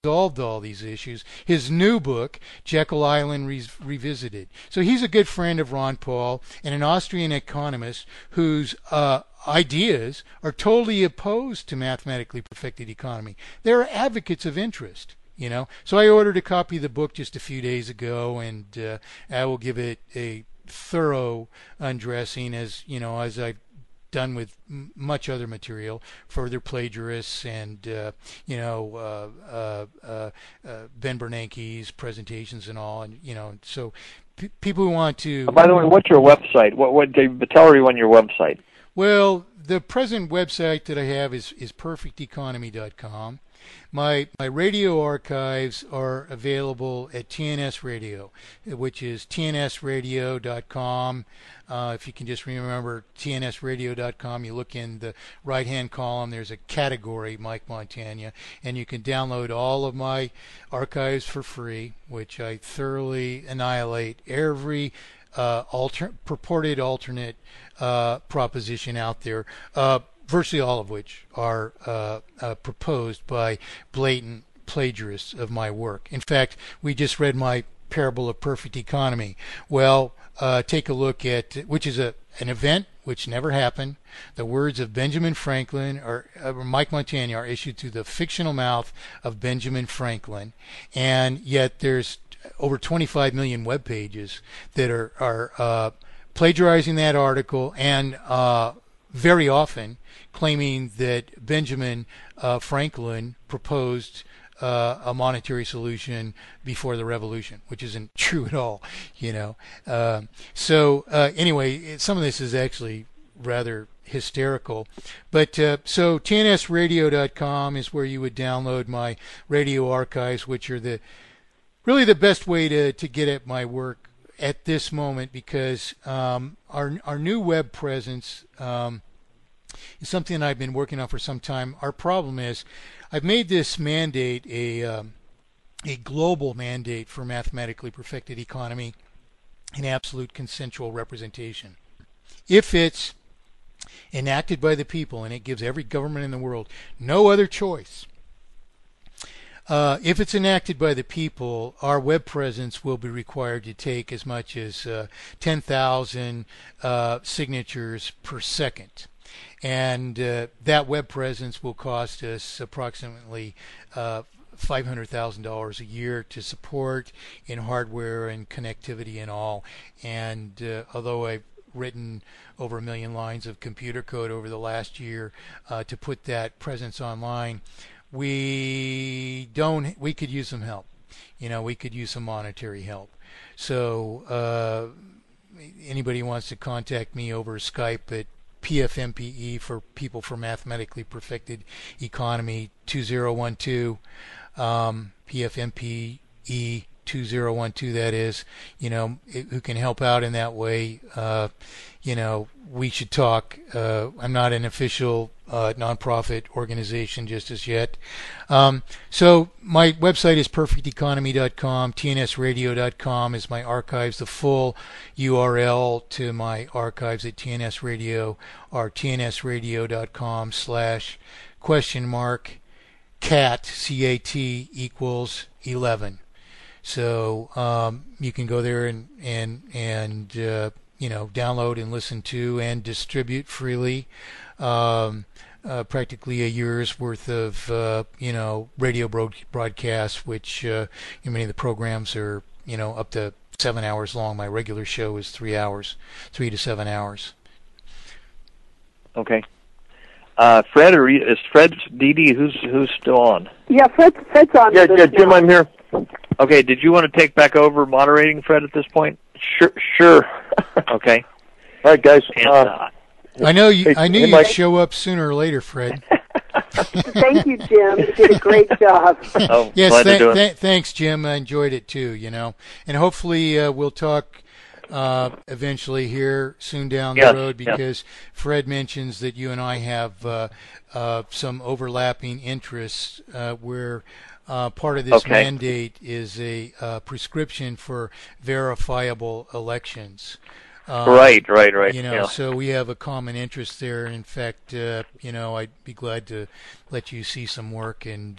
resolved all these issues. His new book, Jekyll Island Revisited. So he's a good friend of Ron Paul and an Austrian economist whose ideas are totally opposed to mathematically perfected economy. They're advocates of interest. So I ordered a copy of the book just a few days ago, and I will give it a thorough undressing, as I've done with much other material, further plagiarists and Ben Bernanke's presentations and all, and so people who want to. By the way, what's your website? What tell everyone your website. Well, the present website that I have is perfecteconomy.com. My radio archives are available at TNS Radio, which is tnsradio.com. If you can just remember tnsradio.com, you look in the right-hand column, there's a category, Mike Montagne, and you can download all of my archives for free, which I thoroughly annihilate every purported alternate proposition out there, virtually all of which are proposed by blatant plagiarists of my work. In fact, we just read my Parable of Perfect Economy. Well, take a look at, which is an event which never happened. The words of Benjamin Franklin or Mike Montagne are issued through the fictional mouth of Benjamin Franklin, and yet there's over 25 million web pages that are plagiarizing that article, and very often claiming that Benjamin Franklin proposed a monetary solution before the revolution, which isn't true at all, So anyway, some of this is actually rather hysterical. But so tnsradio.com is where you would download my radio archives, which are really the best way to get at my work at this moment, because our new web presence is something I've been working on for some time. Our problem is I've made this mandate a global mandate for mathematically perfected economy and absolute consensual representation. If it's enacted by the people, and it gives every government in the world no other choice, if it's enacted by the people, our web presence will be required to take as much as 10,000 signatures per second. And that web presence will cost us approximately $500,000 a year to support in hardware and connectivity and all. And although I've written over 1 million lines of computer code over the last year to put that presence online, we could use some help. We could use some monetary help. So anybody wants to contact me over Skype at PFMPE for People for Mathematically Perfected Economy 2012, PFMPE 2012, that is, who can help out in that way. We should talk. I'm not an official nonprofit organization just as yet. So my website is perfecteconomy.com. tnsradio.com is my archives. The full URL to my archives at TNS Radio are tnsradio.com/?cat CAT equals 11. So you can go there and download and listen to and distribute freely practically a year's worth of radio broadcasts, which many of the programs are up to 7 hours long. My regular show is 3 to 7 hours. Okay. Fred, is Fred Dede who's still on? Yeah, Fred's on. Yeah, Jim, I'm here. Okay, did you want to take back over moderating, Fred, at this point? Sure. Okay. All right, guys. I know you'd show up sooner or later, Fred. Thank you, Jim. You did a great job. Oh, yes, thanks, Jim. I enjoyed it too, And hopefully we'll talk eventually here soon down the road, because Fred mentions that you and I have some overlapping interests where part of this mandate is a prescription for verifiable elections. Right. Yeah. So we have a common interest there. In fact, I'd be glad to let you see some work and,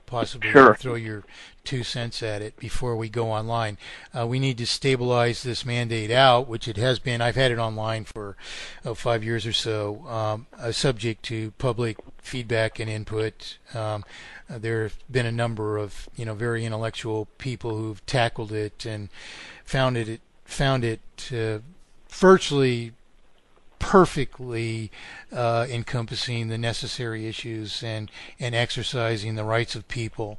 possibly Sure. throw your 2 cents at it before we go online. We need to stabilize this mandate out, which it has been. I've had it online for 5 years or so, subject to public feedback and input. There have been a number of, very intellectual people who've tackled it and found it virtually perfectly encompassing the necessary issues and exercising the rights of people,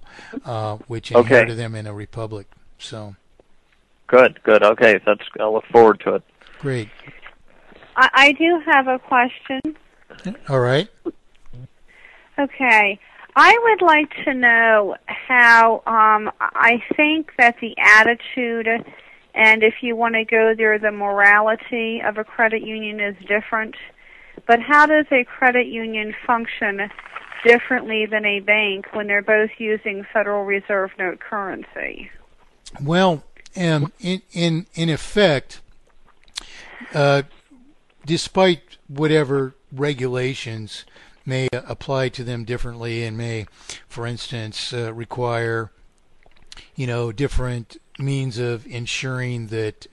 which inhere to them in a republic. So good. Okay, I'll look forward to it. Great. I do have a question. All right. Okay. I would like to know how I think that the attitude, and if you want to go there, the morality of a credit union is different. But how does a credit union function differently than a bank when they're both using Federal Reserve note currency? Well, in effect, despite whatever regulations may apply to them differently and may, for instance, require, different means of ensuring that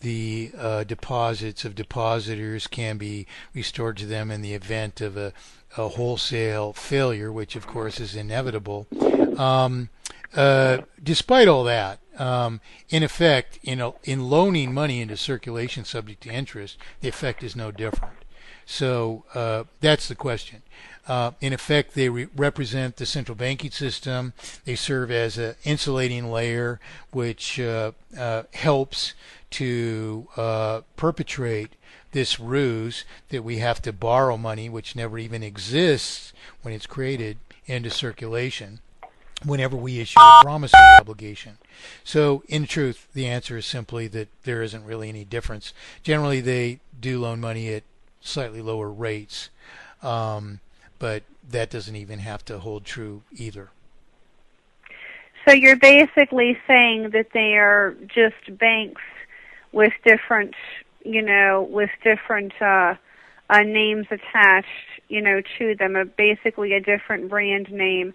the deposits of depositors can be restored to them in the event of a wholesale failure, which of course is inevitable. Despite all that, in effect, in loaning money into circulation subject to interest, the effect is no different. So that's the question. In effect, they represent the central banking system. They serve as an insulating layer, which helps to perpetrate this ruse that we have to borrow money, which never even exists when it's created, into circulation whenever we issue a promissory obligation. So, in truth, the answer is simply that there isn't really any difference. Generally, they do loan money at slightly lower rates, but that doesn't even have to hold true either. So you're basically saying that they are just banks with different, names attached, to them, basically a different brand name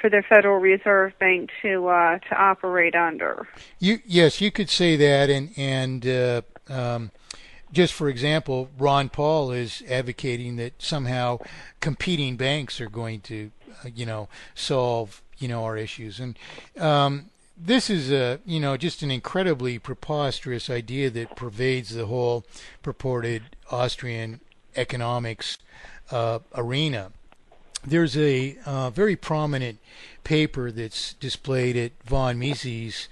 for the Federal Reserve Bank to operate under. Yes, you could say that, and just for example, Ron Paul is advocating that somehow competing banks are going to, solve, our issues. And this is just an incredibly preposterous idea that pervades the whole purported Austrian economics arena. There's a very prominent paper that's displayed at vonmises.org,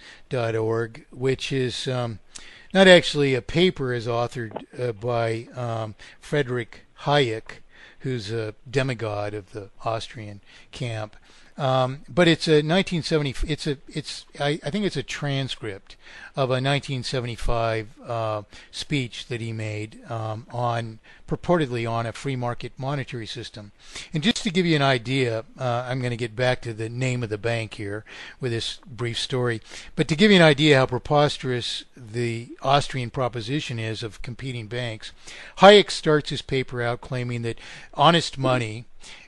which is not actually a paper as authored by Friedrich Hayek, who's a demigod of the Austrian camp. But it's a 1970. I think it's a transcript of a 1975 speech that he made purportedly on a free market monetary system. And just to give you an idea, I'm going to get back to the name of the bank here with this brief story. But to give you an idea how preposterous the Austrian proposition is of competing banks, Hayek starts his paper out claiming that honest money,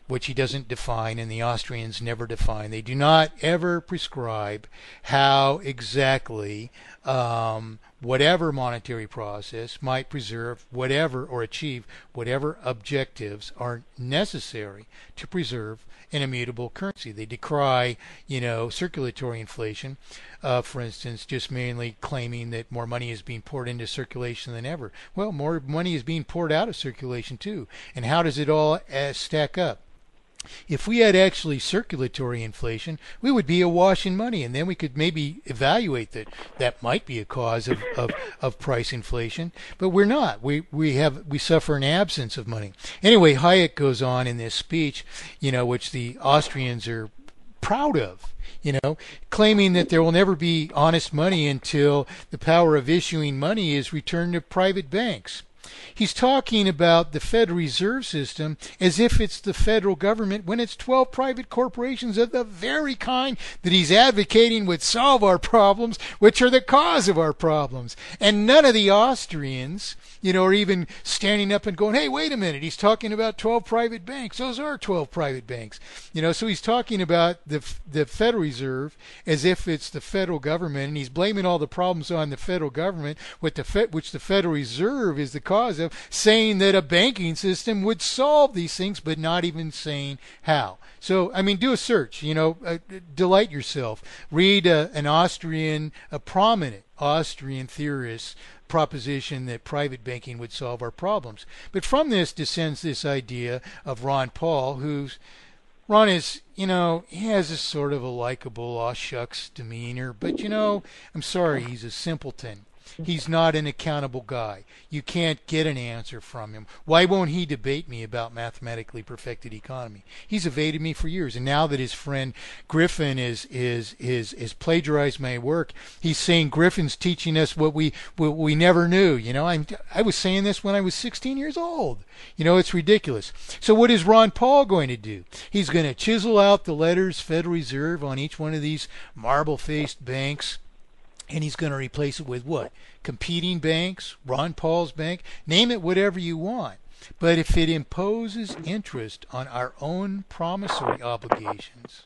which he doesn't define and the Austrians never define. They do not ever prescribe how exactly whatever monetary process might preserve whatever or achieve whatever objectives are necessary to preserve an immutable currency. They decry, circulatory inflation, for instance, just mainly claiming that more money is being poured into circulation than ever. Well, more money is being poured out of circulation too. And how does it all stack up? If we had actually circulatory inflation, we would be awash in money, and then we could maybe evaluate that might be a cause of price inflation, but we're not. We suffer an absence of money. Anyway, Hayek goes on in this speech, which the Austrians are proud of, claiming that there will never be honest money until the power of issuing money is returned to private banks. He's talking about the Federal Reserve System as if it's the federal government when it's 12 private corporations of the very kind that he's advocating would solve our problems, which are the cause of our problems. And none of the Austrians, are even standing up and going, hey, wait a minute, he's talking about 12 private banks. Those are 12 private banks. So he's talking about the Federal Reserve as if it's the federal government, and he's blaming all the problems on the federal government, which the Federal Reserve is the cause of, saying that a banking system would solve these things, but not even saying how. So, do a search, delight yourself. Read a prominent Austrian theorist proposition that private banking would solve our problems. But from this descends this idea of Ron Paul, Ron is, he has a sort of a likable, aw shucks demeanor, but I'm sorry, he's a simpleton. He's not an accountable guy. You can't get an answer from him. Why won't he debate me about mathematically perfected economy? He's evaded me for years, and now that his friend Griffin is plagiarized my work, he's saying Griffin's teaching us what we never knew. I was saying this when I was 16 years old. It's ridiculous. So what is Ron Paul going to do? He's going to chisel out the letters Federal Reserve on each one of these marble-faced banks. And he's going to replace it with what? Competing banks, Ron Paul's bank, name it whatever you want. But if it imposes interest on our own promissory obligations,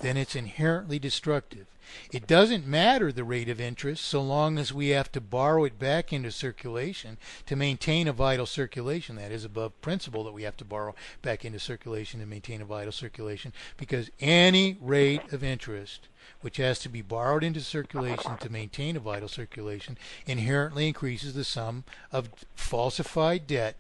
then it's inherently destructive. It doesn't matter the rate of interest so long as we have to borrow it back into circulation to maintain a vital circulation. That is above principle that we have to borrow back into circulation to maintain a vital circulation, because any rate of interest which has to be borrowed into circulation to maintain a vital circulation inherently increases the sum of falsified debt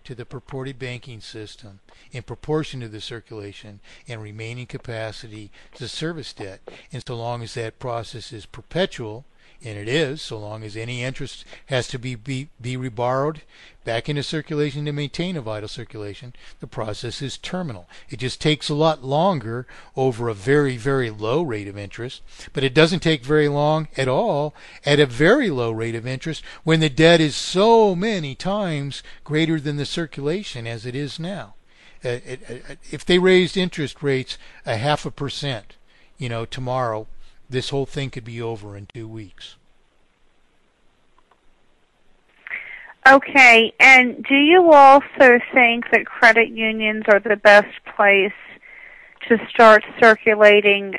to the purported banking system in proportion to the circulation and remaining capacity to service debt. And so long as that process is perpetual, and it is, so long as any interest has to be reborrowed back into circulation to maintain a vital circulation, the process is terminal. It just takes a lot longer over a very, very low rate of interest, but it doesn't take very long at all at a very low rate of interest when the debt is so many times greater than the circulation as it is now. If they raised interest rates 0.5%, tomorrow, this whole thing could be over in 2 weeks. Okay, and do you also think that credit unions are the best place to start circulating,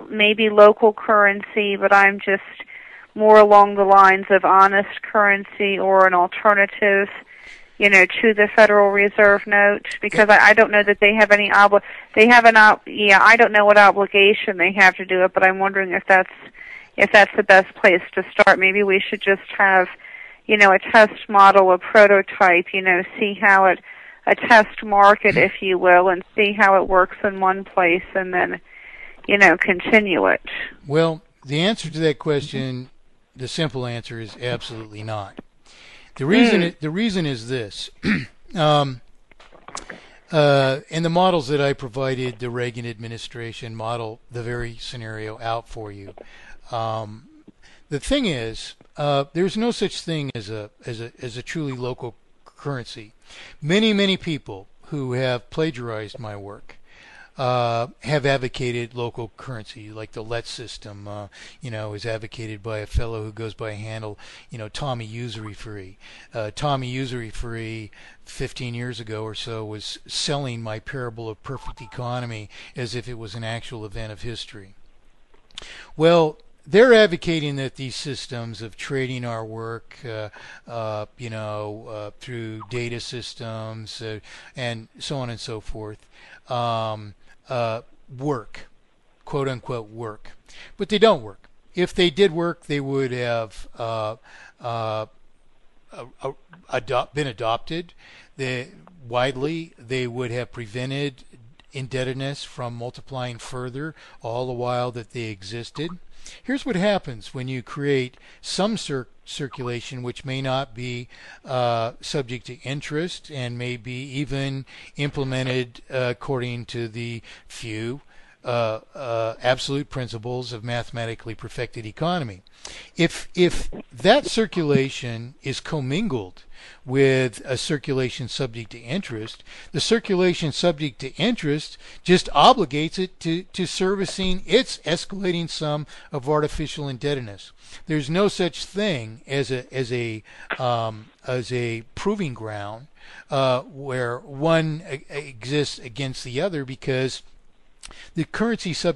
maybe local currency, but I'm just more along the lines of honest currency or an alternative, to the Federal Reserve note? Because I don't know that they have any I don't know what obligation they have to do it, but I'm wondering if that's the best place to start. Maybe we should just have, a test model, a prototype, see how a test market, if you will, and see how it works in one place and then, continue it. Well, the answer to that question, the simple answer is absolutely not. The reason is this. And the models that I provided, the Reagan administration model the very scenario out for you. The thing is, there's no such thing as a truly local currency. Many people who have plagiarized my work have advocated local currency, like the LET system, is advocated by a fellow who goes by a handle, Tommy Usury Free. Tommy Usury Free, 15 years ago or so, was selling my Parable of Perfect Economy as if it was an actual event of history. Well, they're advocating that these systems of trading our work, through data systems and so on and so forth, work, quote unquote work, but they don't work. If they did work, they would have been adopted widely. They would have prevented indebtedness from multiplying further all the while that they existed. Here's what happens when you create some circulation which may not be subject to interest and may be even implemented according to the few absolute principles of mathematically perfected economy. If that circulation is commingled with a circulation subject to interest, the circulation subject to interest just obligates it to servicing its escalating sum of artificial indebtedness. There's no such thing as a proving ground where one exists against the other, because the currency subject